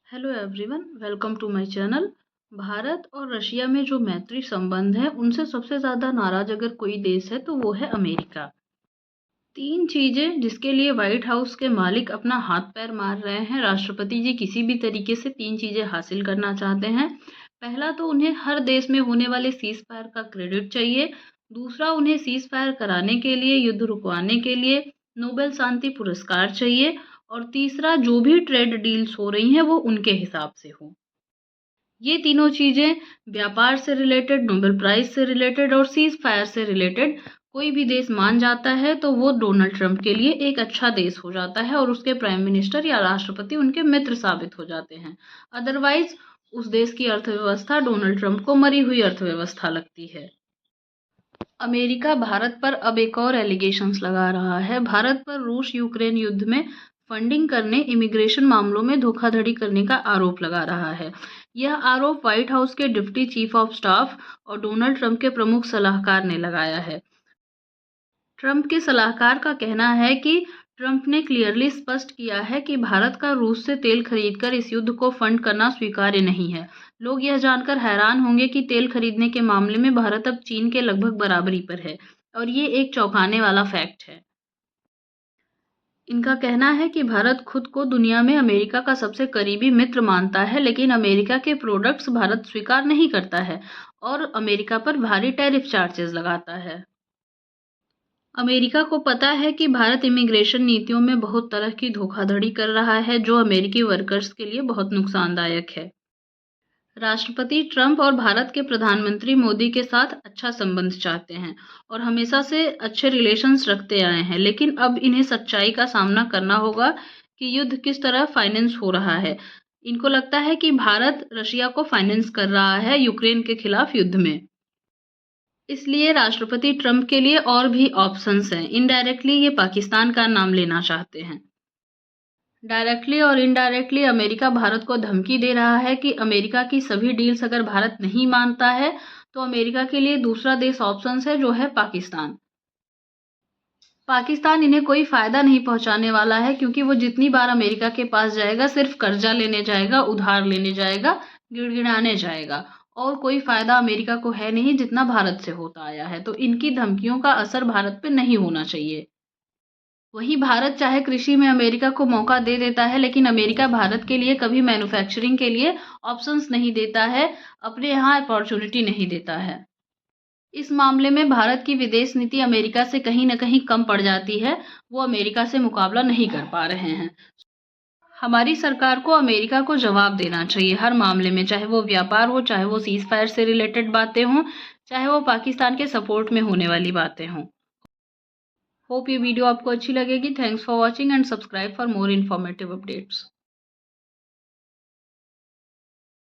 Hello everyone, welcome to my channel. Bharat और Russia में जो मैत्री संबंध है उनसे सबसे ज़्यादा नाराज अगर कोई देश है तो वो है अमेरिका। तीन चीज़ें जिसके लिए व्हाइट हाउस के मालिक अपना हाथ पैर मार रहे हैं। राष्ट्रपति जी किसी भी तरीके से तीन चीज़ें हासिल करना चाहते हैं। पहला तो उन्हें हर देश में होने वाले सीज फायर का क्रेडिट चाहिए। दूसरा, उन्हें सीज फायर कराने के लिए, युद्ध रुकवाने के लिए नोबेल शांति पुरस्कार चाहिए। और तीसरा, जो भी ट्रेड डील्स हो रही हैं वो उनके हिसाब से हो। ये तीनों चीज़ें व्यापार से रिलेटेड, नोबेल प्राइज़ से रिलेटेड और सीज़ फायर से रिलेटेड कोई भी देश मान जाता है तो वो डोनाल्ड ट्रंप के लिए एक अच्छा देश हो जाता है और उसके प्राइम मिनिस्टर या राष्ट्रपति उनके मित्र साबित हो जाते हैं। अदरवाइज़ उस देश की अर्थव्यवस्था डोनाल्ड ट्रंप को मरी हुई अर्थव्यवस्था लगती है। अमेरिका भारत पर अब एक और एलिगेशंस लगा रहा है। भारत पर रूस यूक्रेन युद्ध में फंडिंग करने, इमिग्रेशन मामलों में धोखाधड़ी करने का आरोप लगा रहा है। यह आरोप व्हाइट हाउस के डिप्टी चीफ ऑफ स्टाफ और डोनाल्ड ट्रंप के प्रमुख सलाहकार ने लगाया है। ट्रंप के सलाहकार का कहना है कि ट्रंप ने क्लियरली स्पष्ट किया है कि भारत का रूस से तेल खरीदकर इस युद्ध को फंड करना स्वीकार्य नहीं है। लोग यह जानकर हैरान होंगे कि तेल खरीदने के मामले में भारत अब चीन के लगभग बराबरी पर है और ये एक चौंकाने वाला फैक्ट है। इनका कहना है कि भारत खुद को दुनिया में अमेरिका का सबसे करीबी मित्र मानता है, लेकिन अमेरिका के प्रोडक्ट्स भारत स्वीकार नहीं करता है और अमेरिका पर भारी टैरिफ चार्जेस लगाता है। अमेरिका को पता है कि भारत इमिग्रेशन नीतियों में बहुत तरह की धोखाधड़ी कर रहा है, जो अमेरिकी वर्कर्स के लिए बहुत नुकसानदायक है। राष्ट्रपति ट्रंप और भारत के प्रधानमंत्री मोदी के साथ अच्छा संबंध चाहते हैं और हमेशा से अच्छे रिलेशंस रखते आए हैं, लेकिन अब इन्हें सच्चाई का सामना करना होगा कि युद्ध किस तरह फाइनेंस हो रहा है। इनको लगता है कि भारत रशिया को फाइनेंस कर रहा है यूक्रेन के खिलाफ युद्ध में। इसलिए राष्ट्रपति ट्रंप के लिए और भी ऑप्शंस हैं। इनडायरेक्टली ये पाकिस्तान का नाम लेना चाहते हैं। डायरेक्टली और इनडायरेक्टली अमेरिका भारत को धमकी दे रहा है कि अमेरिका की सभी डील्स अगर भारत नहीं मानता है तो अमेरिका के लिए दूसरा देश ऑप्शंस है, जो है पाकिस्तान। पाकिस्तान इन्हें कोई फ़ायदा नहीं पहुंचाने वाला है, क्योंकि वो जितनी बार अमेरिका के पास जाएगा सिर्फ कर्जा लेने जाएगा, उधार लेने जाएगा, गिड़गिड़ाने जाएगा और कोई फ़ायदा अमेरिका को है नहीं जितना भारत से होता आया है। तो इनकी धमकियों का असर भारत पे नहीं होना चाहिए। वहीं भारत चाहे कृषि में अमेरिका को मौका दे देता है, लेकिन अमेरिका भारत के लिए कभी मैन्युफैक्चरिंग के लिए ऑप्शंस नहीं देता है, अपने यहाँ अपॉर्चुनिटी नहीं देता है। इस मामले में भारत की विदेश नीति अमेरिका से कहीं न कहीं कम पड़ जाती है, वो अमेरिका से मुकाबला नहीं कर पा रहे हैं। हमारी सरकार को अमेरिका को जवाब देना चाहिए हर मामले में, चाहे वो व्यापार हो, चाहे वो सीज़ फायर से रिलेटेड बातें हों, चाहे वो पाकिस्तान के सपोर्ट में होने वाली बातें हों। होप ये वीडियो आपको अच्छी लगेगी। Thanks for watching and subscribe for more informative updates.